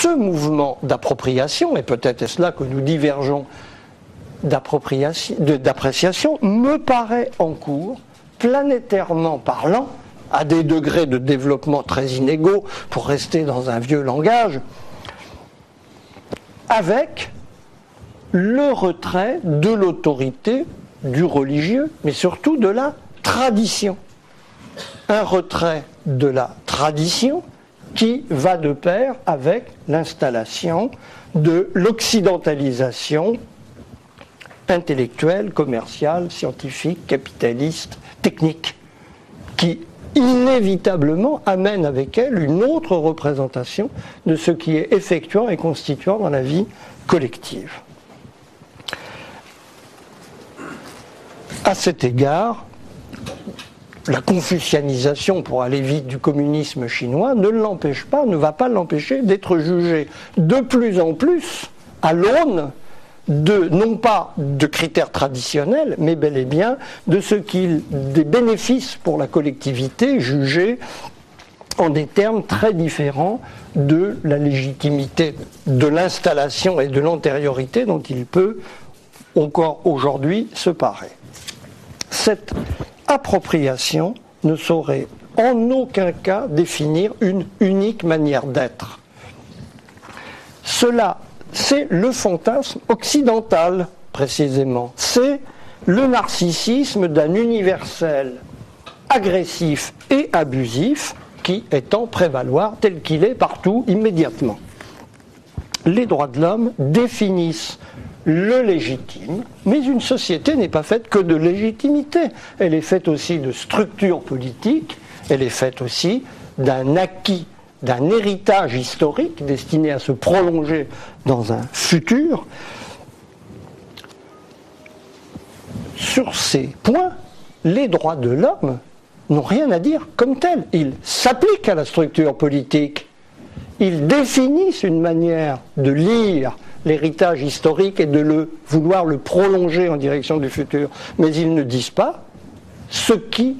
ce mouvement d'appropriation, et peut-être est-ce là que nous divergeons d'appréciation, me paraît en cours, planétairement parlant, à des degrés de développement très inégaux, pour rester dans un vieux langage, avec le retrait de l'autorité du religieux, mais surtout de la tradition. Un retrait de la tradition qui va de pair avec l'installation de l'occidentalisation intellectuelle, commerciale, scientifique, capitaliste, technique, qui inévitablement amène avec elle une autre représentation de ce qui est effectuant et constituant dans la vie collective. À cet égard, la confucianisation, pour aller vite, du communisme chinois ne l'empêche pas, ne va pas l'empêcher d'être jugé de plus en plus à l'aune de, non pas de critères traditionnels, mais bel et bien des bénéfices pour la collectivité jugés en des termes très différents de la légitimité, de l'installation et de l'antériorité dont il peut encore aujourd'hui se parer. Cette appropriation ne saurait en aucun cas définir une unique manière d'être. Cela, c'est le fantasme occidental, précisément. C'est le narcissisme d'un universel agressif et abusif qui étend prévaloir tel qu'il est partout, immédiatement. Les droits de l'homme définissent le légitime, mais une société n'est pas faite que de légitimité. Elle est faite aussi de structures politiques, elle est faite aussi d'un acquis, d'un héritage historique destiné à se prolonger dans un futur. Sur ces points, les droits de l'homme n'ont rien à dire comme tels. Ils s'appliquent à la structure politique. Ils définissent une manière de lire l'héritage historique et de vouloir le prolonger en direction du futur. Mais ils ne disent pas ce qui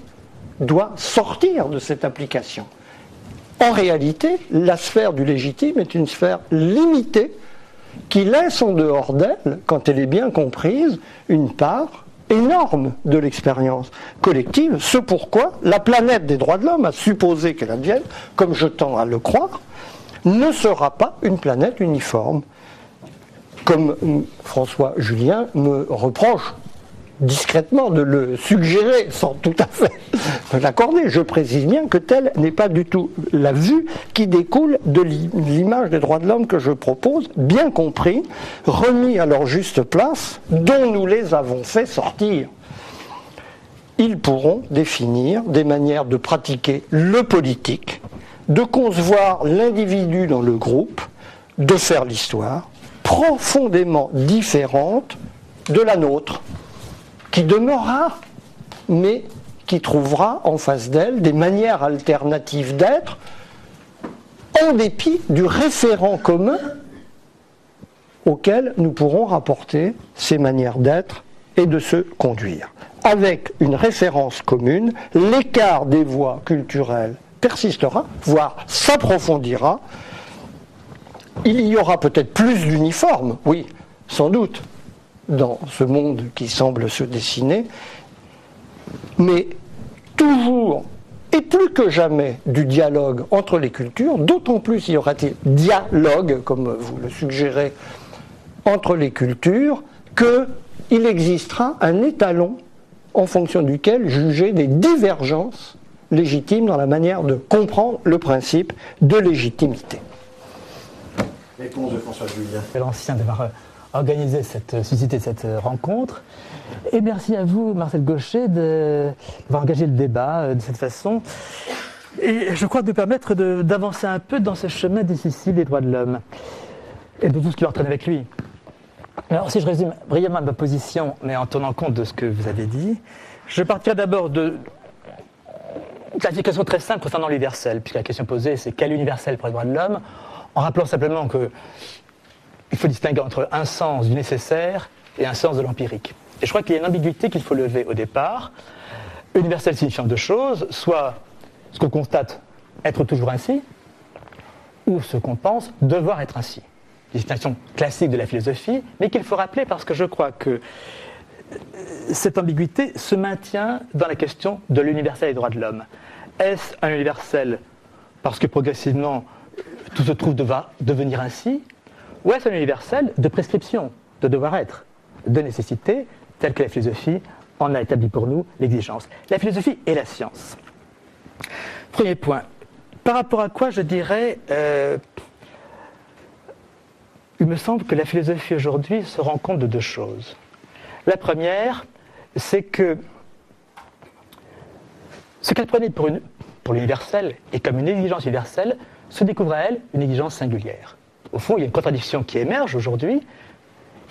doit sortir de cette application. En réalité, la sphère du légitime est une sphère limitée qui laisse en dehors d'elle, quand elle est bien comprise, une part énorme de l'expérience collective, ce pourquoi la planète des droits de l'homme, à supposer qu'elle advienne, comme je tends à le croire, ne sera pas une planète uniforme, comme François Julien me reproche discrètement de le suggérer, sans tout à fait me l'accorder. Je précise bien que telle n'est pas du tout la vue qui découle de l'image des droits de l'homme que je propose, bien compris, remis à leur juste place, dont nous les avons fait sortir. Ils pourront définir des manières de pratiquer le politique, de concevoir l'individu dans le groupe, de faire l'histoire, profondément différente de la nôtre, qui demeurera, mais qui trouvera en face d'elle des manières alternatives d'être, en dépit du référent commun auquel nous pourrons rapporter ces manières d'être et de se conduire. Avec une référence commune, l'écart des voies culturelles persistera, voire s'approfondira. Il y aura peut-être plus d'uniformes, oui, sans doute, dans ce monde qui semble se dessiner, mais toujours et plus que jamais du dialogue entre les cultures, d'autant plus y aura-t-il dialogue, comme vous le suggérez, entre les cultures, qu'il existera un étalon en fonction duquel juger des divergences légitimes dans la manière de comprendre le principe de légitimité. Réponse de François Julien. L'ancien d'avoir suscité cette rencontre. Et merci à vous, Marcel Gauchet, d'avoir engagé le débat de cette façon. Et je crois de permettre d'avancer un peu dans ce chemin difficile des droits de l'homme et de tout ce qui entraîne avec lui. Alors, si je résume brièvement ma position, mais en tenant compte de ce que vous avez dit, je partirai d'abord de clarification très simple concernant l'universel, puisque la question posée, c'est quel universel pour les droits de l'homme, en rappelant simplement qu'il faut distinguer entre un sens du nécessaire et un sens de l'empirique. Et je crois qu'il y a une ambiguïté qu'il faut lever au départ. Universel signifiant deux choses, soit ce qu'on constate être toujours ainsi, ou ce qu'on pense devoir être ainsi. Distinction classique de la philosophie, mais qu'il faut rappeler parce que je crois que cette ambiguïté se maintient dans la question de l'universel des droits de l'homme. Est-ce un universel parce que progressivement tout se trouve devenir ainsi, ou est-ce un universel de prescription, de devoir être, de nécessité, telle que la philosophie en a établi pour nous l'exigence. La philosophie et la science. Premier point. Par rapport à quoi je dirais, il me semble que la philosophie aujourd'hui se rend compte de deux choses. La première, c'est que ce qu'elle prenait pour l'universel et comme une exigence universelle se découvre à elle une exigence singulière. Au fond, il y a une contradiction qui émerge aujourd'hui,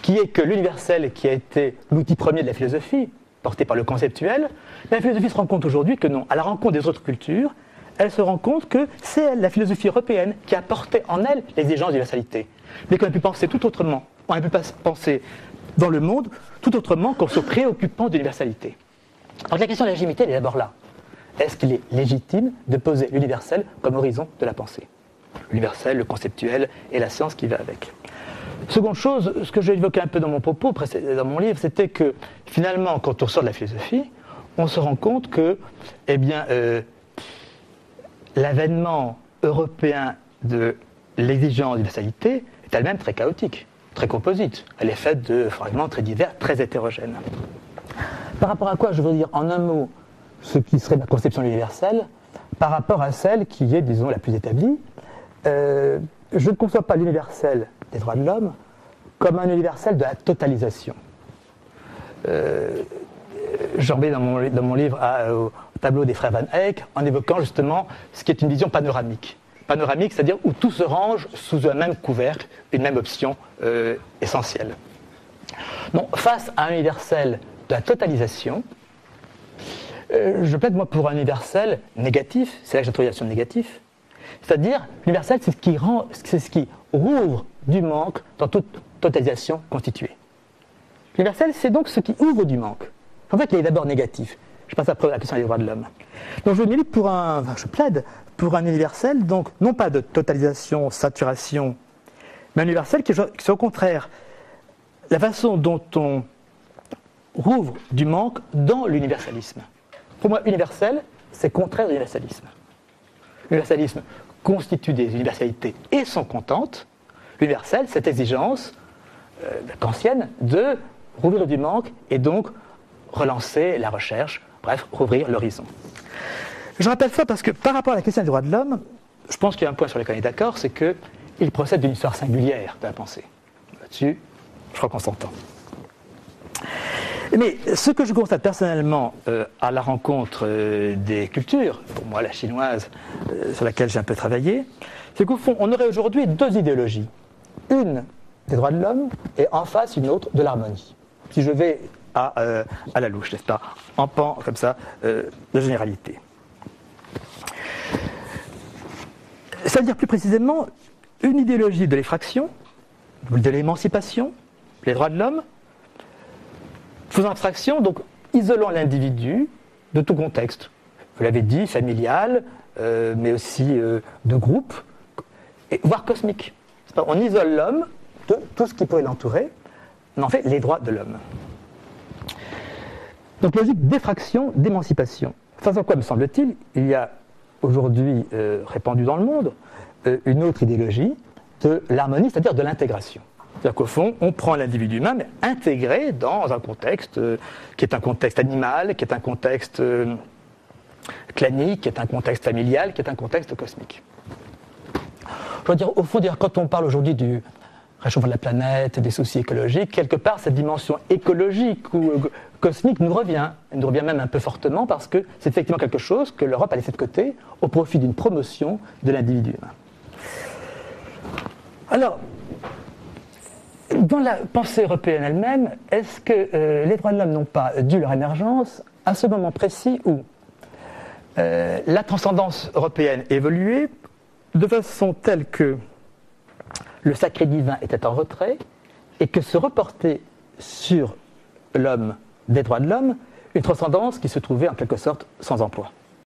qui est que l'universel qui a été l'outil premier de la philosophie, porté par le conceptuel, la philosophie se rend compte aujourd'hui que non, à la rencontre des autres cultures, elle se rend compte que c'est elle, la philosophie européenne, qui a porté en elle l'exigence d'universalité. Mais qu'on a pu penser tout autrement. On a pu penser dans le monde tout autrement qu'en se préoccupant d'universalité. Donc la question de la légitimité, elle est d'abord là. Est-ce qu'il est légitime de poser l'universel comme horizon de la pensée? L'universel, le conceptuel et la science qui va avec. Seconde chose, ce que j'ai évoqué un peu dans mon propos, dans mon livre, c'était que finalement, quand on sort de la philosophie, on se rend compte que, l'avènement européen de l'exigence d'universalité est elle-même très chaotique, très composite. Elle est faite de fragments très divers, très hétérogènes. Par rapport à quoi je veux dire en un mot ce qui serait ma conception universelle, par rapport à celle qui est, disons, la plus établie, je ne conçois pas l'universel des droits de l'homme comme un universel de la totalisation. J'en mets dans mon livre au tableau des frères Van Eyck en évoquant justement ce qui est une vision panoramique. Panoramique, c'est-à-dire où tout se range sous un même couvercle, une même option essentielle. Bon, face à un universel de la totalisation, je plaide moi pour un universel négatif, c'est là que j'ai trouvé la notion de négatif, c'est-à-dire l'universel c'est ce qui rouvre du manque dans toute totalisation constituée. L'universel c'est donc ce qui ouvre du manque. En fait il est d'abord négatif. Je passe après à la question des droits de l'homme. Donc je plaide pour un universel, donc non pas de totalisation, saturation, mais un universel qui est au contraire la façon dont on rouvre du manque dans l'universalisme. Pour moi, universel, c'est contraire de l'universalisme. L'universalisme constitue des universalités et s'en contente. L'universel, cette exigence kantienne de rouvrir du manque et donc relancer la recherche, bref, rouvrir l'horizon. Je rappelle ça parce que par rapport à la question des droits de l'homme, je pense qu'il y a un point sur lequel on est d'accord, c'est qu'il procède d'une histoire singulière de la pensée. Là-dessus, je crois qu'on s'entend. Mais ce que je constate personnellement à la rencontre des cultures, pour moi la chinoise, sur laquelle j'ai un peu travaillé, c'est qu'au fond, on aurait aujourd'hui deux idéologies. Une des droits de l'homme et en face une autre de l'harmonie. Si je vais à la louche, n'est-ce pas, en pan comme ça de généralité. C'est-à-dire plus précisément une idéologie de l'effraction, de l'émancipation, les droits de l'homme, faisant abstraction, donc isolant l'individu de tout contexte. Vous l'avez dit, familial, mais aussi de groupe, voire cosmique. On isole l'homme de tout ce qui pourrait l'entourer, on en fait les droits de l'homme. Donc logique d'effraction, d'émancipation. Face à quoi, me semble-t-il, il y a aujourd'hui répandue dans le monde une autre idéologie de l'harmonie, c'est-à-dire de l'intégration. C'est-à-dire qu'au fond, on prend l'individu humain, mais intégré dans un contexte qui est un contexte animal, qui est un contexte clanique, qui est un contexte familial, qui est un contexte cosmique. Je veux dire, au fond, quand on parle aujourd'hui du réchauffement de la planète, des soucis écologiques, quelque part, cette dimension écologique ou cosmique nous revient. Elle nous revient même un peu fortement parce que c'est effectivement quelque chose que l'Europe a laissé de côté au profit d'une promotion de l'individu humain. Alors, dans la pensée européenne elle-même, est-ce que les droits de l'homme n'ont pas dû leur émergence à ce moment précis où la transcendance européenne évoluait de façon telle que le sacré divin était en retrait et que se reportait sur l'homme des droits de l'homme une transcendance qui se trouvait en quelque sorte sans emploi.